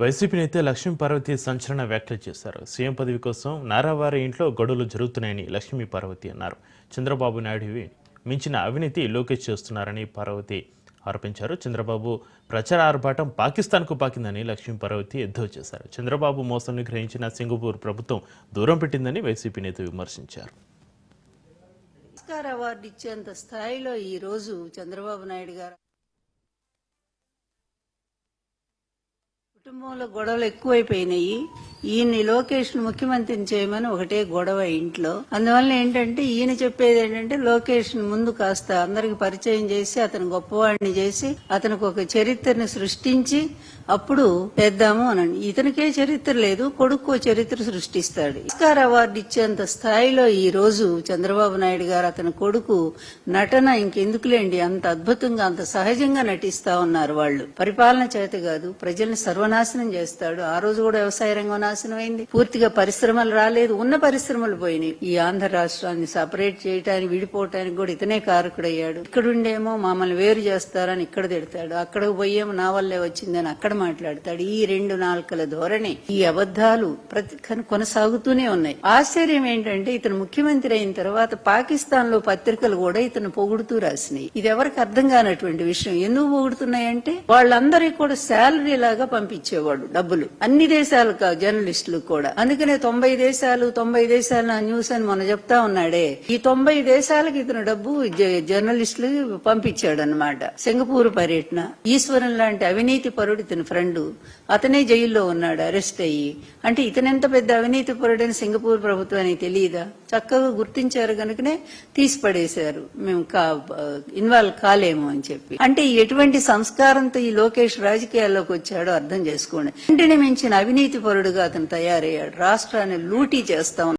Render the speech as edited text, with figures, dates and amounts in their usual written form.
YCP నేత లక్ష్మీ పార్వతి సంచలన వ్యాఖ్యలు చేశారు. సీఎం పదవి కోసం నారావారి ఇంట్లో గొడవలు జరుగుతున్నాయని లక్ష్మీ పార్వతి అన్నారు. చంద్రబాబు నాయుడు మించిన అవినీతి లోకేష్ చేస్తున్నారని పార్వతి ఆరోపించారు. చంద్రబాబు ప్రచార ఆర్భాటం పాకిస్తాన్కు పాకిందని లక్ష్మీ పార్వతి ఎద్దేవా చేశారు. చంద్రబాబు మోసం గ్రహించిన సింగపూర్ ప్రభుత్వం దూరం పెట్టిందని వైసీపీ నేత విమర్శించారు. అవార్డు ఇచ్చేంత స్థాయిలో ఈ రోజు చంద్రబాబు నాయుడు గారు కుటుంబంలో గొడవలు ఎక్కువైపోయినాయి. ఈయన్ని లోకేష్ ముఖ్యమంత్రిని చేయమని ఒకటే గొడవ ఇంట్లో. అందువల్ల ఏంటంటే ఈయన చెప్పేది ఏంటంటే లోకేష్ ముందు కాస్త అందరికి పరిచయం చేసి అతను గొప్పవాడిని చేసి అతనికి ఒక చరిత్రను సృష్టించి అప్పుడు చేద్దాము అనండి. ఇతనికే చరిత్ర లేదు, కొడుకు చరిత్ర సృష్టిస్తాడు. ఆస్కార్ అవార్డు ఇచ్చేంత స్థాయిలో ఈ రోజు చంద్రబాబు నాయుడు గారు అతని కొడుకు నటన ఇంకెందుకులేండి, అంత అద్భుతంగా అంత సహజంగా నటిస్తా ఉన్నారు. వాళ్ళు పరిపాలన చేత కాదు, ప్రజల్ని సర్వనాశనం చేస్తాడు. ఆ రోజు కూడా వ్యవసాయ రంగం నాశనం అయింది, పూర్తిగా పరిశ్రమలు రాలేదు, ఉన్న పరిశ్రమలు పోయినాయి. ఈ ఆంధ్ర రాష్ట్రాన్ని సపరేట్ చేయడానికి విడిపోవటానికి కూడా ఇతనే కారకుడయ్యాడు. ఇక్కడుండేమో మమ్మల్ని వేరు చేస్తారని ఇక్కడ తిడతాడు, అక్కడికి పోయేమో నా వల్లే వచ్చిందని అక్కడ మాట్లాడతాడు. ఈ రెండు నాలుకల ధోరణి, ఈ అబద్ధాలు కొనసాగుతూనే ఉన్నాయి. ఆశ్చర్యం ఏంటంటే ఇతను ముఖ్యమంత్రి అయిన తర్వాత పాకిస్తాన్ లో పత్రికలు కూడా ఇతను పొగుడుతూ రాసినాయి. ఇది ఎవరికి అర్థం కానటువంటి విషయం. ఎందుకు పొగుడుతున్నాయంటే వాళ్ళందరికీ కూడా శాలరీ లాగా పంపించేవాడు డబ్బులు, అన్ని దేశాలు జర్నలిస్టులు కూడా. అందుకనే 90 దేశాలు నా న్యూస్ అని మొన్న చెప్తా ఉన్నాడే, ఈ 90 దేశాలకు ఇతను డబ్బు జర్నలిస్టులు పంపించాడు అనమాట. సింగపూర్ పర్యటన, ఈశ్వరన్ లాంటి అవినీతి పరుడు ఇతని ఫ్రెండ్, అతనే జైల్లో ఉన్నాడు అరెస్ట్ అయ్యి. అంటే ఇతనెంత పెద్ద అవినీతి పరుడని సింగపూర్ ప్రభుత్వానికి తెలియదా? చక్కగా గుర్తించారు కనుకనే తీసి పడేశారు, మేము ఇన్వాల్వ్ కాలేము అని చెప్పి. అంటే ఎటువంటి సంస్కారంతో ఈ లోకేష్ రాజకీయాల్లోకి వచ్చాడో అర్థం చేసుకోండి. ఇంటిని మించిన అవినీతి పరుడుగా అతను తయారయ్యాడు. రాష్ట్రాన్ని లూటీ చేస్తా